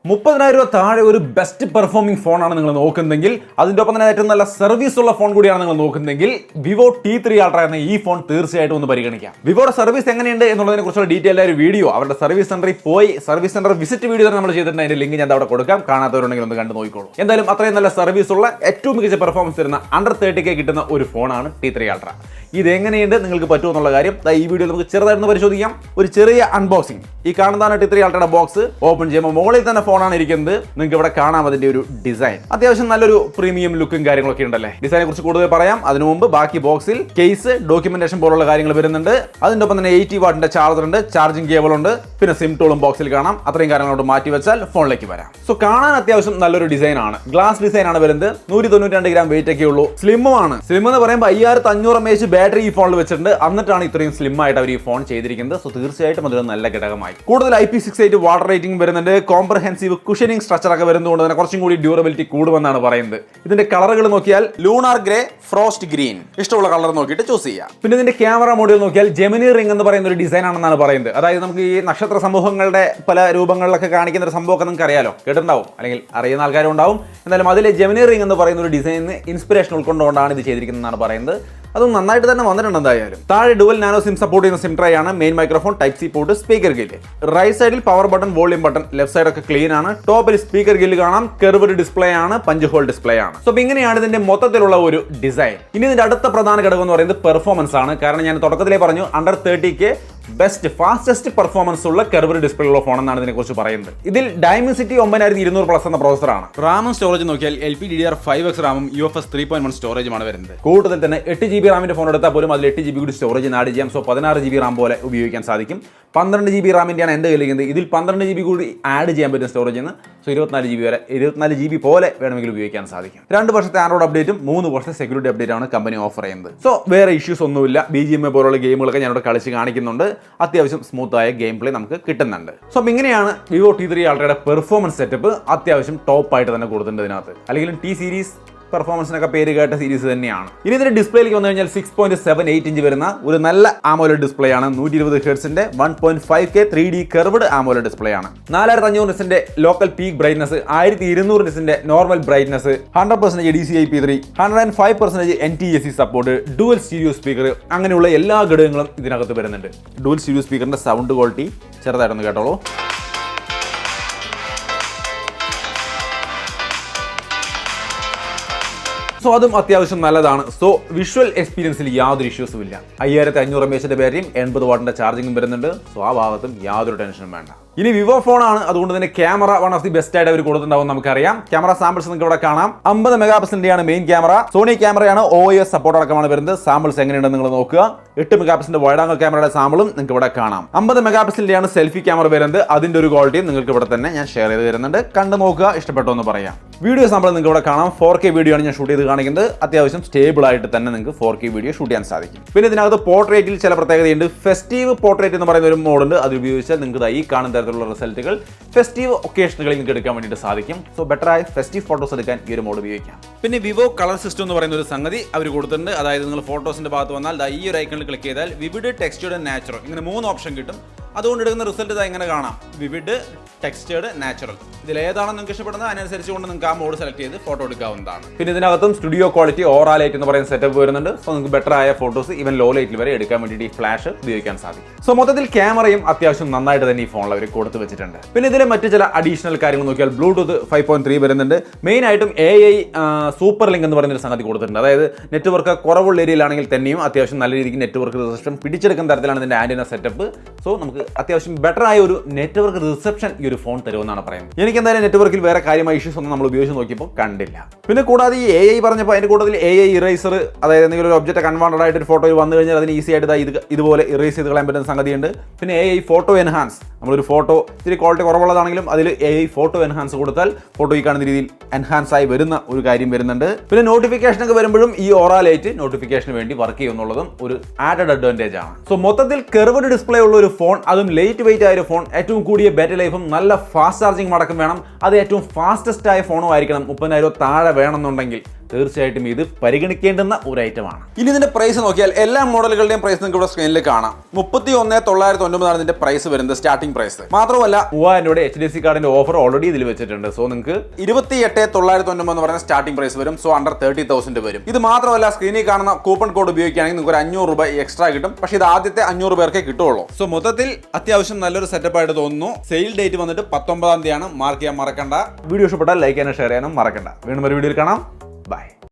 30,000 രൂപ താഴെ ഒരു ബെസ്റ്റ് പെർഫോമിംഗ് ഫോണാണ് നിങ്ങൾ നോക്കുന്നതെങ്കിൽ അതിൻ്റെ ഒപ്പം തന്നെ ഏറ്റവും നല്ല സർവീസ് ഉള്ള ഫോൺ കൂടിയാണ് നിങ്ങൾ നോക്കുന്നതെങ്കിൽ വിവോ T3 Ultra എന്ന ഈ ഫോൺ തീർച്ചയായിട്ടും ഒന്ന് പരിഗണിക്കാം. വിവോയുടെ സർവീസ് എങ്ങനെയുണ്ട് എന്നുള്ളതിനെ കുറിച്ചുള്ള ഡീറ്റെയിൽ ആയ ഒരു വീഡിയോ അവരുടെ സർവീസ് സെന്ററിൽ പോയി സർവീസ് സെന്റർ വിസിറ്റ് വീഡിയോ തന്നെ നമ്മൾ ചെയ്തിട്ടുണ്ട്. അതിന്റെ ലിങ്ക് ഞാൻ അവിടെ കൊടുക്കാം. കാണാത്തവരുണ്ടെങ്കിൽ ഒന്ന് കണ്ടു നോക്കിക്കോളൂ. എന്തായാലും അത്രയും നല്ല സർവീസ് ഉള്ള ഏറ്റവും മികച്ച പെർഫോമൻസ് തരുന്ന അണ്ടർ 30K കിട്ടുന്ന ഒരു ഫോണാണ് T3 Ultra. ഇത് എങ്ങനെയുണ്ട് നിങ്ങൾക്ക് പറ്റുമെന്നുള്ള കാര്യം ഈ വീഡിയോയിൽ നമുക്ക് ചെറുതായിട്ട് പരിശോധിക്കാം. ഒരു ചെറിയ അൺബോക്സിംഗ്. ഈ കാണുന്നതാണ് T3 Ultrയുടെ ബോക്സ്. ഓപ്പൺ ചെയ്യുമ്പോൾ മുകളിൽ തന്നെ ഫോണാണ് ഇരിക്കുന്നത്. നിങ്ങൾക്ക് ഇവിടെ കാണാം അതിന്റെ ഒരു ഡിസൈൻ. അത്യാവശ്യം നല്ലൊരു പ്രീമിയം ലുക്കും കാര്യങ്ങളൊക്കെ ഉണ്ടല്ലേ. ഡിസൈനെ കുറിച്ച് കൂടുതൽ പറയാം. അതിനു മുമ്പ് ബാക്കി ബോക്സിൽ കേസ്, ഡോക്യുമെന്റേഷൻ പോലുള്ള കാര്യങ്ങൾ വരുന്നുണ്ട്. അതിന്റെ ഒപ്പം തന്നെ 80 വാട്ടിന്റെ ചാർജർ ഉണ്ട്, ചാർജിംഗ് കേബിൾ ഉണ്ട്, പിന്നെ സിം ടൂളും ബോക്സിൽ കാണാം. അത്രയും കാര്യങ്ങളോട് മാറ്റി വെച്ചാൽ ഫോണിലേക്ക് വരാം. സോ കാണാൻ അത്യാവശ്യം നല്ലൊരു ഡിസൈൻ ആണ്. ഗ്ലാസ് ഡിസൈൻ ആണ് വരുന്നത്. 192 ഗ്രാം വെയിറ്റ് ഒക്കെ ഉള്ളൂ. സ്ലിമ്മും ആണ്. സ്ലിം എന്ന് പറയുമ്പോൾ 5500 mAh ബാറ്ററി ഈ ഫോണിൽ വെച്ചിട്ടുണ്ട്. എന്നിട്ടാണ് ഇത്രയും സ്ലിം ആയിട്ട് അവർ ഈ ഫോൺ ചെയ്തിരിക്കുന്നത്. സോ തീർച്ചയായിട്ടും അതൊരു നല്ല ഘടകമായി. കൂടുതൽ IP68 വാട്ടർ റേറ്റിംഗ് വരുന്നുണ്ട്. കോംപ്രഹെൻസീവ് കുഷനിങ് സ്ട്രക്ചർ ഒക്കെ വരുന്നതുകൊണ്ട് തന്നെ കുറച്ചും കൂടി ഡ്യൂറബിലിറ്റി കൂടുമെന്നാണ് പറയുന്നത്. ഇതിന്റെ കളറുകൾ നോക്കിയാൽ ലൂണാർ ഗ്രേ, ഫ്രോസ്റ്റ് ഗ്രീൻ, ഇഷ്ടമുള്ള കളർ നോക്കിയിട്ട് ചൂസ് ചെയ്യാം. പിന്നെ ഇതിന്റെ ക്യാമറ മോഡൽ നോക്കിയാൽ ജെമിനി റിംഗ് എന്ന് പറയുന്ന ഒരു ഡിസൈൻ ആണെന്നാണ് പറയുന്നത്. അതായത് നമുക്ക് ഈ നക്ഷത്ര സമൂഹങ്ങളുടെ പല രൂപങ്ങളിലൊക്കെ കാണിക്കുന്ന ഒരു സംഭവമൊക്കെ നിങ്ങൾക്ക് അറിയാലോ, കേട്ടിട്ടുണ്ടാവും, അല്ലെങ്കിൽ അറിയുന്ന ആൾക്കാരും ഉണ്ടാവും. എന്നാലും അതിലെ ജെമിനി റിംഗ് എന്ന് പറയുന്ന ഒരു ഡിസൈനിന് ഇൻസ്പിറേഷൻ ഉൾക്കൊണ്ടുകൊണ്ടാണ് ഇത് ചെയ്തിരിക്കുന്നതെന്നാണ് പറയുന്നത്. അതും നന്നായിട്ട് തന്നെ വന്നിട്ടുണ്ട്. എന്തായാലും താഴെ ഡുവൽ നാനോ സിം സപ്പോർട്ട് ചെയ്യുന്ന സിം ട്രൈ ആണ്. Main microphone, type C port, speaker grill. Right സൈഡിൽ power button, volume button, left side ഒക്കെ ക്ലീൻ ആണ്. ടോപ്പിൽ സ്പീക്കർ ഗില്ല് കാണാം. കർവ്ഡ് ഡിസ്പ്ലേ ആണ്, പഞ്ച് ഹോൾ ഡിസ്പ്ലേ ആണ്. സോ ഇങ്ങനെയാണ് ഇതിന്റെ മൊത്തത്തിലുള്ള ഒരു ഡിസൈൻ. ഇനി ഇതിന്റെ അടുത്ത പ്രധാന ഘടകം എന്ന് പറയുന്നത് പെർഫോമൻസ് ആണ്. കാരണം ഞാൻ തുടക്കത്തിലേ പറഞ്ഞു under 30K best fastest performance ഉള്ള കർവ്ഡ് ഡിസ്പ്ലേ ഉള്ള ഫോൺ എന്നാണ് ഇതിനെക്കുറിച്ച് പറയുന്നത്. ഇതിൽ ഡൈമെൻസിറ്റി 9200+ എന്ന പ്രോസറാണ്. റാമും സ്റ്റോറേജ് നോക്കിയാൽ LPDDR5X റാമും UFS 3.1 സ്റ്റോറേജുമാണ് വരുന്നത്. കൂടുതൽ തന്നെ 8GB റാമിന്റെ ഫോൺ എടുത്താൽ പോലും അതിൽ 8GB കൂടി സ്റ്റോറേജ് ആഡ് ചെയ്യാം. സോ 16GB റാം പോലെ ഉപയോഗിക്കാൻ സാധിക്കും. 12GB റാമിന്റെയാണ് എൻ്റെ കയ്യിലിരിക്കുന്നത്. ഇതിൽ 12GB കൂടി ആഡ് ചെയ്യാൻ പറ്റും സ്റ്റോറേജിന്. സോ 24GB വരെ 24GB പോലെ വേണമെങ്കിൽ ഉപയോഗിക്കാൻ സാധിക്കും. 2 വർഷത്തെ ആൻഡ്രോയിഡ് അപ്ഡേറ്റും 3 വർഷത്തെ സെക്യൂരിറ്റി അപ്ഡേറ്റ് ആണ് കമ്പനി ഓഫർ ചെയ്യുന്നത്. സോ വേറെ ഇഷ്യൂസ് ഒന്നുമില്ല. BGMI പോലുള്ള ഗെയിമുകളൊക്കെ ഞാനിവിടെ കളിച്ച് കാണിക്കുന്നുണ്ട്. അത്യാവശ്യം സ്മൂത്ത് ആയ ഗെയിം പ്ലേ നമുക്ക് കിട്ടുന്നുണ്ട്. സോ ഇങ്ങനെയാണ് വിവോ T3 Ultrയുടെ പെർഫോമൻസ് സെറ്റപ്പ്. അത്യാവശ്യം ടോപ്പ് ആയിട്ട് തന്നെ കൊടുത്തിട്ടുണ്ട് ഇതിനകത്ത്. അല്ലെങ്കിൽ T സീരീസ് പെർഫോമൻസിനൊക്കെ പേര് കേട്ട സീരീസ് തന്നെയാണ്. ഇനി ഇതിന്റെ ഡിസ്പ്ലേയിലേക്ക് വന്നു കഴിഞ്ഞാൽ 6.78 ഇഞ്ച് വരുന്ന ഒരു നല്ല AMOLED ഡിസ്പ്ലേ ആണ്. 120 ഹെർട്സിന്റെ 1.5K 3D curved AMOLED display ആണ്. 4500 നിറ്റ്സിന്റെ ലോക്കൽ പീക്ക് ബ്രൈറ്റ്നസ്, 1200 നിറ്റ്സിന്റെ normal brightness, 100% DCI-P3, 105% NTSC support, dual stereo speaker, അങ്ങനെയുള്ള എല്ലാ ഘടകങ്ങളും ഇതിനകത്ത് വരുന്നുണ്ട്. ഡുവൽ സ്റ്റീരിയോ സ്പീക്കറിന്റെ സൗണ്ട് ക്വാളിറ്റി ചെറുതായിട്ടൊന്ന് കേട്ടോളൂ. സോ അതും അത്യാവശ്യം നല്ലതാണ്. സോ വിഷ്വൽ എക്സ്പീരിയൻസിൽ യാതൊരു ഇഷ്യൂസും ഇല്ല. 5500 mAh ബാറ്ററിയും 80 വാട്ടിന്റെ ചാർജിങ്ങും വരുന്നുണ്ട്. സോ ആ ഭാഗത്തും യാതൊരു ടെൻഷനും വേണ്ട. ഇനി വിവോ ഫോണാണ്, അതുകൊണ്ട് തന്നെ camera one of the best ആയിട്ട് അവർ കൊടുത്തിട്ടുണ്ടാവും നമുക്കറിയാം. ക്യാമറ സാമ്പിൾസ് നിങ്ങൾക്ക് ഇവിടെ കാണാം. 50 മെഗാപിക്സലിന്റെയാണ് മെയിൻ ക്യാമറ. സോണി ക്യാമറയാണ്, OIS സപ്പോർട്ട് അടക്കമാണ് വരുന്നത്. സാമ്പിൾസ് എങ്ങനെയുണ്ടെന്ന് നിങ്ങൾ നോക്കുക. 8 മെഗാപിക്സലിന്റെ വൈഡ് ആംഗിൾ ക്യാമറയുടെ സാമ്പിളും നിങ്ങൾക്ക് ഇവിടെ കാണാം. 50 മെഗാപിക്സലിന്റെയാണ് സെൽഫി ക്യാമറ വരുന്നത്. അതിന്റെ ഒരു ക്വാളിറ്റിയും നിങ്ങൾക്ക് ഇവിടെ തന്നെ ഞാൻ ഷെയർ ചെയ്ത് തരുന്നുണ്ട്. കണ്ടു നോക്കുക, ഇഷ്ടപ്പെട്ടോ എന്ന് പറയാം. വീഡിയോ സാമ്പിൾ നിങ്ങൾക്ക് ഇവിടെ കാണാം. 4K വീഡിയോ ആണ് ഞാൻ ഷൂട്ട് ചെയ്ത് കാണിക്കുന്നത്. അത്യാവശ്യം സ്റ്റേബിൾ ആയിട്ട് തന്നെ നിങ്ങൾക്ക് 4K വീഡിയോ ഷൂട്ട് ചെയ്യാൻ സാധിക്കും. പിന്നെ ഇതിനകത്ത് പോർട്രേറ്റിൽ ചില പ്രത്യേകതയുണ്ട്. ഫെസ്റ്റീവ് പോർട്രേറ്റ് എന്ന് പറയുന്ന ഒരു മോഡുണ്ട്. അത് ഉപയോഗിച്ചാൽ നിങ്ങൾക്ക് ഈ കാണുന്ന തരത്തിലുള്ള റിസൾട്ടുകൾ ഫെസ്റ്റീവ് ഒക്കേഷനുകളിൽ നിങ്ങൾക്ക് എടുക്കാൻ വേണ്ടിയിട്ട് സാധിക്കും. സോ ബെറ്റർ ആയി ഫെസ്റ്റീവ് ഫോട്ടോസ് എടുക്കാൻ ഈ ഒരു മോഡ് ഉപയോഗിക്കാം. പിന്നെ വിവോ കളർ സിസ്റ്റം എന്ന് പറയുന്ന ഒരു സംഗതി അവർ കൊടുത്തിട്ടുണ്ട്. അതായത് നിങ്ങൾ ഫോട്ടോസിന്റെ ഭാഗത്ത് വന്നാൽ ഈ ഒരു ഐക്കണിൽ ക്ലിക്ക് ചെയ്താൽ വിവിഡ്, ടെക്സ്റ്റേർഡ്, നാച്ചുറൽ ഇങ്ങനെ 3 ഓപ്ഷൻ കിട്ടും. അതുകൊണ്ട് എടുക്കുന്ന റിസൾട്ട് ഇങ്ങനെ കാണാം. Vivid, textured, natural. ഇതിലേതാണെന്ന് നിങ്ങൾക്ക് ഇഷ്ടപ്പെടുന്നത് അതിനനുസരിച്ച് കൊണ്ട് നിങ്ങൾക്ക് ആ മോഡ് സെലക്ട് ചെയ്ത് ഫോട്ടോ എടുക്കാവുന്നതാണ്. പിന്നെ ഇതിനകത്തും സ്റ്റുഡിയോ ക്വാളിറ്റി ഓറാ ലൈറ്റ് എന്ന് പറയുന്ന സെറ്റപ്പ് വരുന്നുണ്ട്. സോ നിങ്ങൾക്ക് ബെറ്റർ ആയ ഫോട്ടോസ് ഈവൻ ലോ ലൈറ്റിൽ വരെ എടുക്കാൻ വേണ്ടിയിട്ട് ഈ ഫ്ലാഷ് ഉപയോഗിക്കാൻ സാധിക്കും. സോ മൊത്തത്തിൽ ക്യാമറയും അത്യാവശ്യം നന്നായിട്ട് തന്നെ ഈ ഫോണിൽ അവർ കൊടുത്തു വെച്ചിട്ടുണ്ട്. പിന്നെ ഇതിലെ മറ്റു ചില അഡീഷണൽ കാര്യങ്ങൾ നോക്കിയാൽ ബ്ലൂടൂത്ത് 5.3 വരുന്നുണ്ട്. മെയിൻ ആയിട്ടും AI സൂപ്പർ ലിങ്ക് എന്ന് പറയുന്ന ഒരു സംഗതി കൊടുത്തിട്ടുണ്ട്. അതായത് നെറ്റ്വർക്ക് കുറവുള്ള ഏരിയയിലാണെങ്കിൽ തന്നെയും അത്യാവശ്യം നല്ല രീതിക്ക് നെറ്റ്വർക്ക് റിസപ്ഷൻ പിടിച്ചെടുക്കുന്ന തരത്തിലാണ് ഇതിന്റെ ആന്റിന സെറ്റപ്പ്. സോ നമുക്ക് അത്യാവശ്യം ബെറ്റർ ആയ ഒരു നെറ്റ്വർക്ക് റിസപ്ഷൻ ഈ ഒരു ഫോൺ തരുമെന്നാണ് പറയുന്നത്. എനിക്ക് എന്തായാലും നെറ്റ്വർക്കിൽ വേറെ കാര്യമായ ഇഷ്യൂസ് ഒന്നും നമ്മൾ ഉപയോഗിച്ച് നോക്കിയപ്പോൾ കണ്ടില്ല. പിന്നെ കൂടാതെ ഈ AI പറഞ്ഞപ്പോൾ അതിന്റെ കൂടുതൽ AI ഇറേസർ, അതായത് എന്തെങ്കിലും ഒരു ഒബ്ജക്റ്റ് കൺവേർട്ടഡ് ആയിട്ട് ഒരു ഫോട്ടോ വന്നു കഴിഞ്ഞാൽ അതിന് ഈസി ആയിട്ട് ഇതുപോലെ ഇറേസ് ചെയ്ത് കളയാൻ പറ്റുന്ന സംഗതിയുണ്ട്. പിന്നെ AI ഫോട്ടോ എൻഹാൻസ്, നമ്മളൊരു ഫോട്ടോ ഇത്തിരി ക്വാളിറ്റി കുറവുള്ളതാണെങ്കിലും അതിൽ AI ഫോട്ടോ എൻഹാൻസ് കൊടുത്താൽ ഫോട്ടോ ഈ കാണുന്ന രീതിയിൽ എൻഹാൻസ് ആയി വരുന്ന ഒരു കാര്യം വരുന്നുണ്ട്. പിന്നെ നോട്ടിഫിക്കേഷൻ ഒക്കെ വരുമ്പോഴും ഈ ഓറാ ലൈറ്റ് നോട്ടിഫിക്കേഷന് വേണ്ടി വർക്ക് ചെയ്യുന്നുള്ളതും ഒരു ആഡഡ് അഡ്വാൻറ്റേജ് ആണ്. സോ മൊത്തത്തിൽ കർവ്ഡ് ഡിസ്പ്ലേ ഉള്ള ഒരു ഫോൺ, അതും ലൈറ്റ് വെയിറ്റ് ആയ ഒരു ഫോൺ, ഏറ്റവും കൂടിയ ബാറ്ററി ലൈഫും നല്ല ഫാസ്റ്റ് ചാർജിങ് അടക്കം വേണം. അത് ഏറ്റവും ഫാസ്റ്റസ്റ്റ് ആയ ഫോണും ആയിരിക്കണം. 30,000 താഴെ വേണമെന്നുണ്ടെങ്കിൽ തീർച്ചയായിട്ടും ഇത് പരിഗണിക്കേണ്ടുന്ന ഒരു ഐറ്റമാണ്. ഇനി ഇതിന്റെ പ്രൈസ് നോക്കിയാൽ എല്ലാ മോഡലുകളുടെയും പ്രൈസ് നിങ്ങൾക്ക് ഇവിടെ സ്ക്രീനിൽ കാണാം. 31,999 ഇതിന്റെ പ്രൈസ് വരുന്നത്, സ്റ്റാർട്ടിംഗ് പ്രൈസ്. മാത്രമല്ല 3000 രൂപയുടെ HDFC കാർഡിന്റെ ഓഫർ ഓൾറെഡി ഇതിൽ വെച്ചിട്ടുണ്ട്. സോ നിങ്ങൾക്ക് 28,999 എന്ന് പറയുന്ന സ്റ്റാർട്ടിംഗ് പ്രൈസ് വരും. സോ അണ്ടർ 30,000 വരും. ഇത് മാത്രമല്ല, സ്ക്രീനിൽ കാണുന്ന കൂപ്പൺ കോഡ് ഉപയോഗിക്കുകയാണെങ്കിൽ നിങ്ങൾക്ക് ഒരു 500 രൂപ എക്സ്ട്രാ കിട്ടും. പക്ഷേ ഇത് ആദ്യത്തെ 500 പേർക്കേ കിട്ടുള്ളൂ. സോ മൊത്തത്തിൽ അത്യാവശ്യം നല്ലൊരു സെറ്റപ്പ് ആയിട്ട് തോന്നുന്നു. സെയിൽ ഡേറ്റ് വന്നിട്ട് 19-ാം തീയതിയാണ്. മാർക്ക് ചെയ്യാൻ മറക്കണ്ട. വീഡിയോ ഇഷ്ടപ്പെട്ടാൽ ലൈക്ക് ചെയ്യാനും ഷെയർ ചെയ്യാനും മറക്കണ്ട. വീണ്ടും ഒരു വീഡിയോയിൽ കാണാം. ബൈ.